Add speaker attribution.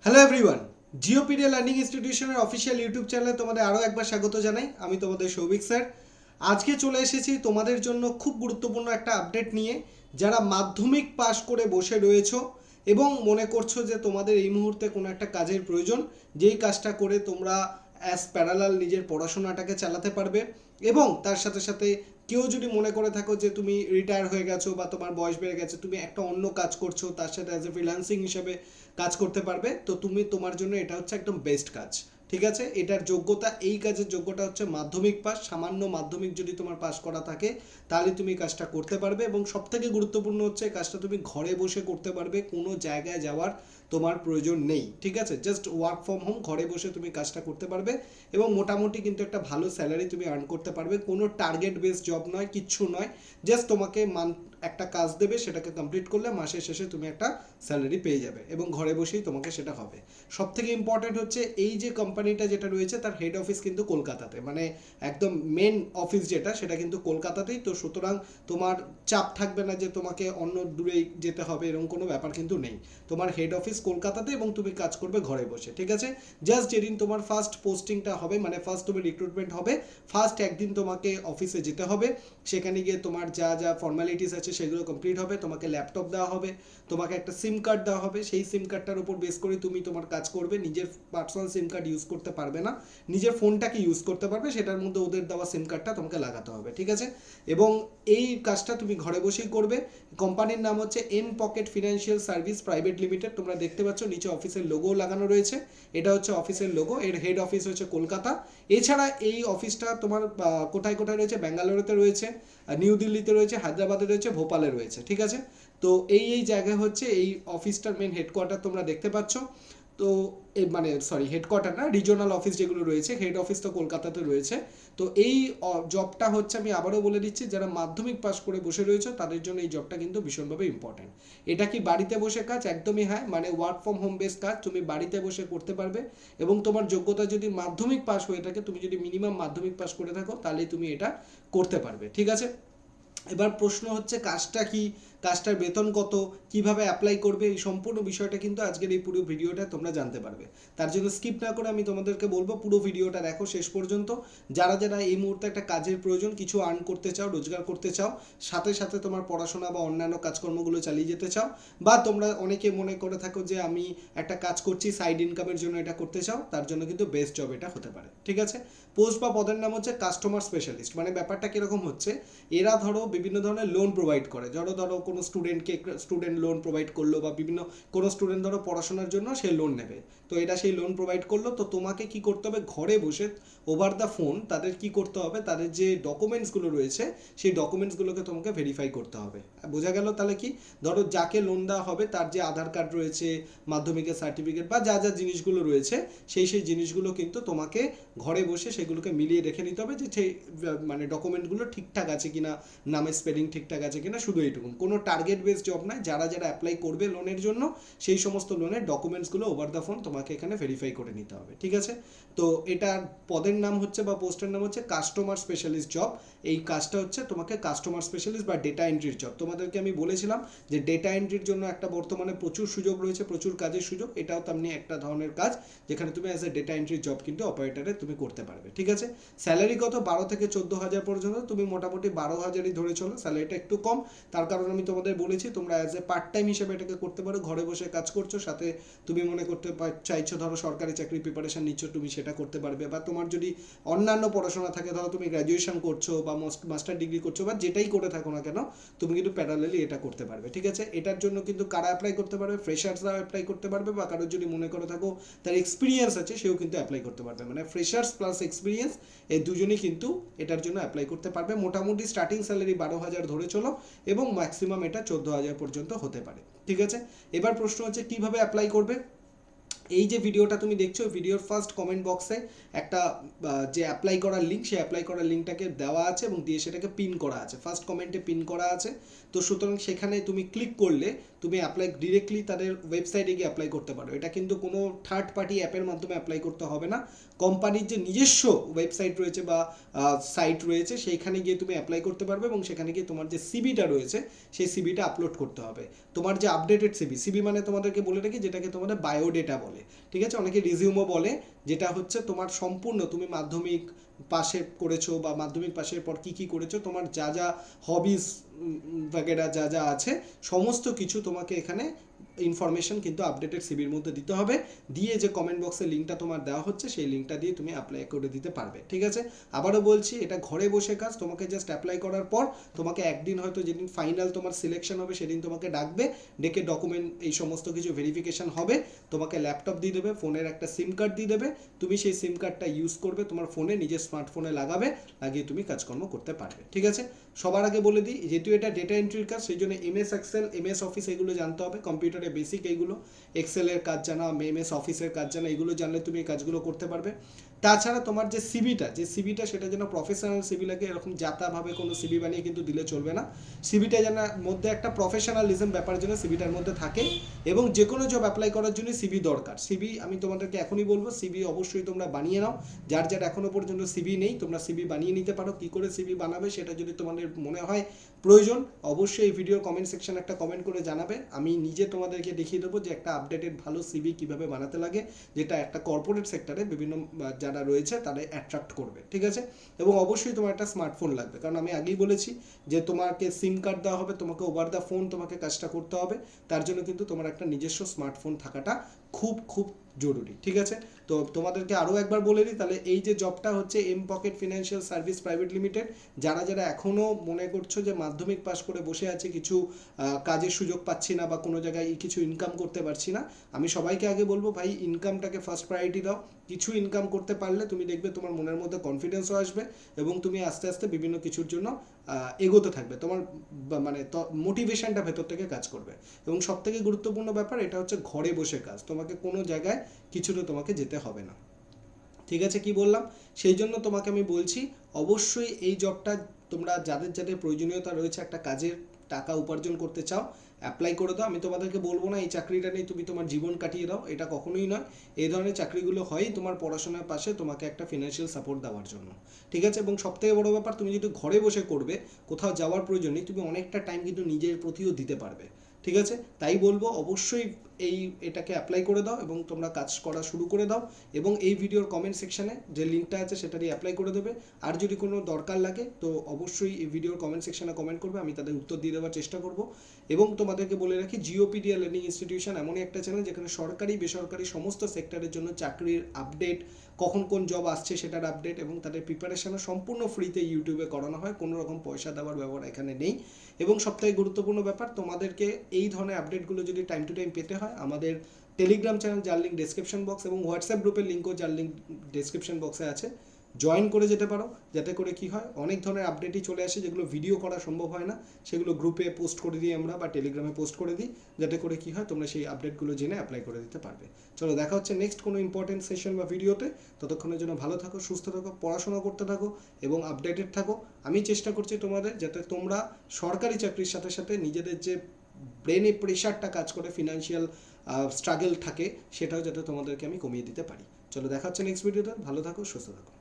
Speaker 1: Hello everyone, Geopedia learning ইনস্টিটিউশনের official YouTube চ্যানেলে তোমাদের আরও একবার স্বাগত জানাই। আমি তোমাদের সৌভিক স্যার। আজকে চলে এসেছি তোমাদের জন্য খুব গুরুত্বপূর্ণ একটা আপডেট নিয়ে। যারা মাধ্যমিক পাশ করে বসে রয়েছো এবং মনে করছো যে তোমাদের এই মুহূর্তে কোনো একটা কাজের প্রয়োজন, যেই কাজটা করে তোমরা অ্যাজ প্যারালাল নিজের পড়াশোনাটাকে চালাতে পারবে, এবং তার সাথে সাথে কেউ যদি মনে করে থাকো যে তুমি রিটায়ার হয়ে গেছো বা তোমার বয়স বেড়ে গেছে, তুমি একটা অন্য কাজ করছো, তার সাথে অ্যাজ এ ফ্রিল্যান্সিং হিসেবে কাজ করতে পারবে, তো তুমি তোমার জন্য এটা হচ্ছে একদম বেস্ট কাজ। ঠিক আছে, এটার যোগ্যতা, এই কাজের যোগ্যতা হচ্ছে মাধ্যমিক পাস। সামান্য মাধ্যমিক যদি তোমার পাস করা থাকে তাহলে তুমি কাজটা করতে পারবে, এবং সব থেকে গুরুত্বপূর্ণ হচ্ছে কাজটা তুমি ঘরে বসে করতে পারবে, কোনো জায়গায় যাওয়ার তোমার প্রয়োজন নেই। ঠিক আছে, জাস্ট ওয়ার্ক ফ্রম হোম, ঘরে বসে তুমি কাজটা করতে পারবে, এবং মোটামুটি কিন্তু একটা ভালো স্যালারি তুমি আর্ন করতে পারবে। কোনো টার্গেট বেস জব নয়, কিচ্ছু নয়, জাস্ট তোমাকে একটা কাজ দেবে, সেটাকে কমপ্লিট করলে মাসের শেষে তুমি একটা স্যালারি পেয়ে যাবে, এবং ঘরে বসেই তোমাকে সেটা হবে। সব থেকে ইম্পর্টেন্ট হচ্ছে এই যে কোম্পানিটা যেটা রয়েছে তার হেড অফিস কিন্তু কলকাতাতে, মানে একদম মেন অফিস যেটা সেটা কিন্তু কলকাতাতেই। তো সুতরাং তোমার চাপ থাকবে না যে তোমাকে অন্য দূরে যেতে হবে, এরকম কোনো ব্যাপার কিন্তু নেই। তোমার হেড অফিস কলকাতাতে এবং তুমি কাজ করবে ঘরে বসে। ঠিক আছে, জাস্ট যেদিন তোমার ফার্স্ট পোস্টিংটা হবে, মানে ফার্স্ট তুমি রিক্রুটমেন্ট হবে, ফার্স্ট একদিন তোমাকে অফিসে যেতে হবে। সেখানে গিয়ে তোমার যা যা ফর্মালিটিস আছে সেগুলো কমপ্লিট হবে, তোমাকে ল্যাপটপ দেওয়া হবে, তোমাকে একটা সিম কার্ড দেওয়া হবে। সেই সিম কার্ডটার উপর বেস করে তুমি তোমার কাজ করবে। নিজের পার্সোনাল সিম কার্ড ইউজ করতে পারবে না, নিজের ফোনটাকে ইউজ করতে পারবে, সেটার মধ্যে ওদের দেওয়া সিম কার্ডটা তোমাকে লাগাতে হবে। ঠিক আছে, এবং এই কাজটা তুমি ঘরে বসেই করবে। কোম্পানির নাম হচ্ছে M pocket financial service private limited. তোমরা দেখতে পাচ্ছ নিচে অফিসের লোগো লাগানো রয়েছে, এটা হচ্ছে অফিসের লোগো। এর হেড অফিস হচ্ছে কলকাতা। এছাড়া এই অফিসটা তোমার কোথায় কোথায় রয়েছে, ব্যাঙ্গালোরেতে রয়েছে, নিউ দিল্লিতে রয়েছে, হায়দ্রাবাদে রয়েছে, ভোপালে রয়েছে। ঠিক আছে, তো এই জায়গায় হচ্ছে এই অফিসটার মেন হেডকোয়ার্টার তোমরা দেখতে পাচ্ছ। তো মানে সরি, হেডকোয়ার্টার না, রিজিওনাল অফিস যেগুলো রয়েছে, হেড অফিস তো কলকাতাতে রয়েছে। তো এই জবটা হচ্ছে, আমি আবারও বলে দিচ্ছি, যারা মাধ্যমিক পাস করে বসে রয়েছে তাদের জন্য এই জবটা কিন্তু ভীষণভাবে ইম্পর্টেন্ট। এটা কি বাড়িতে বসে কাজ? একদমই হ্যাঁ, মানে ওয়ার্ক ফ্রম হোম বেস কাজ, তুমি বাড়িতে বসে করতে পারবে। এবং তোমার যোগ্যতা যদি মাধ্যমিক পাস হয়ে থাকে, তুমি যদি মিনিমাম মাধ্যমিক পাস করে থাকো, তাহলেই তুমি এটা করতে পারবে। ঠিক আছে, এবার প্রশ্ন হচ্ছে কাজটা কি, কাজটার বেতন কত, কিভাবে অ্যাপ্লাই করবে, এই সম্পূর্ণ বিষয়টা কিন্তু আজকের এই পুরো ভিডিওটা তোমরা জানতে পারবে। তার জন্য স্কিপ না করে আমি তোমাদেরকে বলবো পুরো ভিডিওটা দেখো শেষ পর্যন্ত। যারা যারা এই মুহূর্তে একটা কাজের প্রয়োজন, কিছু আর্ন করতে চাও, রোজগার করতে চাও, সাথে সাথে তোমার পড়াশোনা বা অন্যান্য কাজকর্মগুলো চালিয়ে যেতে চাও, বা তোমরা অনেকে মনে করে থাকো যে আমি একটা কাজ করছি সাইড ইনকামের জন্য এটা করতে চাও, তার জন্য কিন্তু বেস্ট জব এটা হতে পারে। ঠিক আছে, পোস্ট বা পদের নাম হচ্ছে কাস্টমার স্পেশালিস্ট। মানে ব্যাপারটা কিরকম হচ্ছে, এরা ধরো বিভিন্ন ধরনের লোন প্রোভাইড করে। ধরো কোনো স্টুডেন্টকে স্টুডেন্ট লোন প্রোভাইড করলো, বা বিভিন্ন কোনো স্টুডেন্ট ধরো পড়াশোনার জন্য সে লোন নেবে, তো এটা সেই লোন প্রোভাইড করলো। তো তোমাকে কি করতে হবে, ঘরে বসে ওভার দ্য ফোন তাদের কি করতে হবে, তাদের যে ডকুমেন্টসগুলো রয়েছে সেই ডকুমেন্টসগুলোকে তোমাকে ভেরিফাই করতে হবে। বোঝা গেল? তাহলে কি, ধরো যাকে লোন দেওয়া হবে তার যে আধার কার্ড রয়েছে, মাধ্যমিকের সার্টিফিকেট, বা যা যা জিনিসগুলো রয়েছে সেই জিনিসগুলো কিন্তু তোমাকে ঘরে বসে সেগুলোকে মিলিয়ে রেখে নিতে হবে, যে সেই মানে ডকুমেন্টগুলো ঠিকঠাক আছে কিনা, নামের স্পেলিং ঠিকঠাক আছে কিনা, শুধু এইটুকু। কোনো টার্গেট বেস জব নয়, যারা যারা অ্যাপ্লাই করবে লোনের জন্য সেই সমস্ত লোনের ডকুমেন্টসগুলো ওভার দ্য ফোন তোমাকে এখানে ভেরিফাই করে নিতে হবে। ঠিক আছে, তো এটার পদের নাম হচ্ছে বা পোস্টের নাম হচ্ছে কাস্টমার স্পেশালিস্ট জব। এই কাজটা হচ্ছে তোমাকে কাস্টমার স্পেশালিস্ট বা ডেটা এন্ট্রির জব। তোমাদেরকে আমি বলেছিলাম যে ডেটা এন্ট্রির জন্য একটা বর্তমানে প্রচুর সুযোগ রয়েছে, প্রচুর কাজের সুযোগ। এটাও তেমনি একটা ধরনের কাজ যেখানে তুমি অ্যাজ এ ডেটা এন্ট্রির জব কিন্তু অপারেটারে তুমি করতে পারবে। ঠিক আছে, স্যালারি কত, 12 থেকে 14,000 পর্যন্ত। তুমি মোটামুটি 12,000ই ধরে চলো, স্যালারিটা একটু কম। তার কারণ আমি তোমাদের বলেছি, তোমরা অ্যাজ এ পার্ট টাইম হিসেবে এটাকে করতে পারো, ঘরে বসে কাজ করছো, সাথে তুমি মনে করতে চাইছো ধরো সরকারি চাকরি প্রিপারেশন নিচ্ছ, তুমি সেটা করতে পারবে। বা তোমার যদি অন্যান্য পড়াশোনা থাকে, ধরো তুমি গ্র্যাজুয়েশন করছো বা মাস্টার ডিগ্রি করছো, বা যেটাই করে থাকো না কেন, তুমি কিন্তু প্যারালালি এটা করতে পারবে। ঠিক আছে, এটার জন্য কিন্তু কারা অ্যাপ্লাই করতে পারবে, ফ্রেশার্সরা অ্যাপ্লাই করতে পারবে, বা কারোর যদি মনে করে থাকো তার এক্সপিরিয়েন্স আছে সেও কিন্তু অ্যাপ্লাই করতে পারবে। মানে ফ্রেশার্স প্লাস এক্সপিরিয়েন্স, এই দুজনেই কিন্তু এটার জন্য অ্যাপ্লাই করতে পারবে। মোটামুটি স্টার্টিং স্যালারি 12,000 ধরে চলো, এবং ম্যাক্সিমাম এটা 14,000 পর্যন্ত হতে পারে। ঠিক আছে, এবার প্রশ্ন হচ্ছে কিভাবে অ্যাপ্লাই করবে। এই যে ভিডিওটা তুমি দেখছো, ভিডিওর ফার্স্ট কমেন্ট বক্সে একটা যে অ্যাপ্লাই করার লিঙ্ক, সেই অ্যাপ্লাই করার লিঙ্কটাকে দেওয়া আছে এবং দিয়ে সেটাকে পিন করা আছে, ফার্স্ট কমেন্টে পিন করা আছে। তো সুতরাং সেখানে তুমি ক্লিক করলে তুমি অ্যাপ্লাই ডিরেক্টলি তাদের ওয়েবসাইটে গিয়ে অ্যাপ্লাই করতে পারো। এটা কিন্তু কোনো থার্ড পার্টি অ্যাপের মাধ্যমে অ্যাপ্লাই করতে হবে না, কোম্পানির যে নিজস্ব ওয়েবসাইট রয়েছে বা সাইট রয়েছে সেইখানে গিয়ে তুমি অ্যাপ্লাই করতে পারবে, এবং সেখানে গিয়ে তোমার যে সিবিটা রয়েছে সেই সিবিটা আপলোড করতে হবে। তোমার যে আপডেটেড সিবি, সিবি মানে তোমাদেরকে বলে রাখি যেটাকে তোমাদের বায়োডেটা বলে। বলে, ঠিক আছে, অনেকে রিজিউমও বলে, যেটা হচ্ছে তোমার সম্পূর্ণ তুমি মাধ্যমিক পাশে করেছো বা মাধ্যমিক পাশের পর কি কি করেছো, তোমার যা যা হবিস বাগেরা যা যা আছে সমস্ত কিছু তোমাকে এখানে ইনফরমেশন কিন্তু আপডেটেড সিবির মধ্যে দিতে হবে। দিয়ে যে কমেন্ট বক্সের লিঙ্কটা তোমার দেওয়া হচ্ছে সেই লিঙ্কটা দিয়ে তুমি অ্যাপ্লাই করে দিতে পারবে, ঠিক আছে। আবারও বলছি, এটা ঘরে বসে কাজ, তোমাকে জাস্ট অ্যাপ্লাই করার পর তোমাকে একদিন হয়তো যেদিন ফাইনাল তোমার সিলেকশন হবে সেদিন তোমাকে ডাকবে, ডেকে ডকুমেন্ট এই সমস্ত কিছু ভেরিফিকেশন হবে, তোমাকে ল্যাপটপ দিয়ে দেবে, ফোনের একটা সিম কার্ড দিয়ে দেবে, তুমি সেই সিম কার্ডটা ইউজ করবে তোমার ফোনে, নিজের স্মার্টফোনে লাগাবে, লাগিয়ে তুমি কাজকর্ম করতে পারবে, ঠিক আছে। সবার আগে বলে দিই, যেহেতু এটা ডেটা এন্ট্রির কাজ সেই জন্য এমএস এক্সেল, এমএস অফিস এগুলো জানতে হবে, কম্পিউটারে বেসিক এইগুলো, এক্সেলের কাজ জানা, এমএস অফিসের কাজ জানা, এগুলো জানলে তুমি এই কাজগুলো করতে পারবে। তাছাড়া তোমার যে সিবিটা সেটা যেন প্রফেশনাল সিবি লাগে, এরকম যাতাভাবে কোনো সিবি বানিয়ে কিন্তু দিলে চলবে না। সিবিটা যেন মধ্যে একটা প্রফেশনালিজম ব্যাপার যেন সিবিটার মধ্যে থাকে, এবং যে কোনো জব অ্যাপ্লাই করার জন্য সিবি দরকার। সিবি আমি তোমাদেরকে এখনই বলবো, সিবি অবশ্যই তোমরা বানিয়ে নাও, যার যার এখনো পর্যন্ত সিবি নেই তোমরা সিবি বানিয়ে নিতে পারো। কী করে সিবি বানাবে সেটা যদি তোমাদের মনে হয় প্রয়োজন, অবশ্যই এই ভিডিওর কমেন্ট সেকশনে একটা কমেন্ট করে জানাবে, আমি নিজে তোমাদেরকে দেখিয়ে দেবো যে একটা আপডেটেড ভালো সিবি কীভাবে বানাতে লাগে, যেটা একটা কর্পোরেট সেক্টরে বিভিন্ন যারা রয়েছে তাদের অ্যাট্রাক্ট করবে, ঠিক আছে। এবং অবশ্যই তোমার একটা স্মার্টফোন লাগবে, কারণ আমি আগেই বলেছি যে তোমাকে সিম কার্ড দেওয়া হবে, তোমাকে ওভার দ্য ফোন তোমাকে কাজটা করতে হবে, তার জন্য কিন্তু তোমার একটা নিজস্ব স্মার্টফোন থাকাটা খুব খুব জরুরি, ঠিক আছে। তো তোমাদেরকে আরও একবার বলে দিই তাহলে, এই যে জবটা হচ্ছে M pocket financial service private limited, যারা যারা এখনও মনে করছো যে মাধ্যমিক পাস করে বসে আছে, কিছু কাজের সুযোগ পাচ্ছি না বা কোনো জায়গায় কিছু ইনকাম করতে পারছি না, আমি সবাইকে আগে বলবো ভাই ইনকামটাকে ফার্স্ট প্রায়োরিটি দাও। কিছু ইনকাম করতে পারলে তুমি দেখবে তোমার মনের মধ্যে কনফিডেন্সও আসবে, এবং তুমি আস্তে আস্তে বিভিন্ন কিছুর জন্য এগোতে থাকবে, তোমার মানে মোটিভেশনটা ভেতর থেকে কাজ করবে। এবং সবথেকে গুরুত্বপূর্ণ ব্যাপার এটা হচ্ছে ঘরে বসে কাজ, তোমাকে কোনো জায়গায় কিছুতে তোমাকে যেতে হবে না, ঠিক আছে। কি বললাম, সেই জন্য তোমাকে আমি বলছি অবশ্যই এই জবটা তোমরা যাদের যাদের প্রয়োজনীয়তা রয়েছে, একটা কাজের টাকা উপার্জন করতে চাও, অ্যাপ্লাই করে দাও। আমি তোমাদেরকে বলবো না এই চাকরিটা নেই তুমি তোমার জীবন কাটিয়ে দাও, এটা কখনোই নয়। এই ধরনের চাকরিগুলো হয়ই তোমার পড়াশোনার পাশে তোমাকে একটা ফিনান্সিয়াল সাপোর্ট দেওয়ার জন্য, ঠিক আছে। এবং সবথেকে বড় ব্যাপার, তুমি যদি ঘরে বসে করবে, কোথাও যাওয়ার প্রয়োজন নেই, তুমি অনেকটা টাইম কিন্তু নিজের প্রতিও দিতে পারবে, ঠিক আছে। তাই বলবো অবশ্যই এটাকে অ্যাপ্লাই করে দাও এবং তোমরা কাজ করা শুরু করে দাও, এবং এই ভিডিওর কমেন্ট সেকশনে যে লিঙ্কটা আছে সেটা দিয়ে অ্যাপ্লাই করে দেবে। আর যদি কোনো দরকার লাগে তো অবশ্যই এই ভিডিওর কমেন্ট সেকশনে কমেন্ট করবে, আমি তাদের উত্তর দিয়ে দেওয়ার চেষ্টা করব। এবং তোমাদেরকে বলে রাখি, জিওপিডিয়া লার্নিং ইনস্টিটিউশন এমনই একটা চ্যানেল যেখানে সরকারি বেসরকারি সমস্ত সেক্টরের জন্য চাকরির আপডেট, কখন কোন জব আসছে সেটার আপডেট, এবং তাদের প্রিপারেশনও সম্পূর্ণ ফ্রিতে ইউটিউবে করানো হয়, কোনো রকম পয়সা দেওয়ার ব্যাপার এখানে নেই। এবং সবথেকে গুরুত্বপূর্ণ ব্যাপার, তোমাদেরকে এই ধরনের আপডেটগুলো যদি টাইম টু টাইম পেতে হয়, আমাদের টেলিগ্রাম চ্যানেল যার লিঙ্ক ডেসক্রিপশন বক্স এবং হোয়াটসঅ্যাপ গ্রুপের লিঙ্কও যার লিঙ্ক ডেসক্রিপশন বক্সে আছে, জয়েন করে যেতে পারো, যাতে করে কি হয় অনেক ধরনের আপডেটই চলে আসে যেগুলো ভিডিও করা সম্ভব হয় না, সেগুলো গ্রুপে পোস্ট করে দিই আমরা বা টেলিগ্রামে পোস্ট করে দিই, যাতে করে কি হয় তোমরা সেই আপডেটগুলো জেনে অ্যাপ্লাই করে দিতে পারবে। চলো দেখা হচ্ছে নেক্সট কোনো ইম্পর্টেন্ট সেশন বা ভিডিওতে, ততক্ষণের জন্য ভালো থাকো, সুস্থ থাকো, পড়াশোনা করতে থাকো এবং আপডেটেড থাকো। আমি চেষ্টা করছি তোমাদের যাতে তোমরা সরকারি চাকরির সাথে সাথে নিজেদের যে ব্রেনে প্রেশারটা কাজ করে, ফিনান্সিয়াল স্ট্রাগল থাকে, সেটাও যাতে তোমাদেরকে আমি কমিয়ে দিতে পারি। চলো দেখা হচ্ছে নেক্সট ভিডিওতে, ভালো থাকো, সুস্থ থাকো।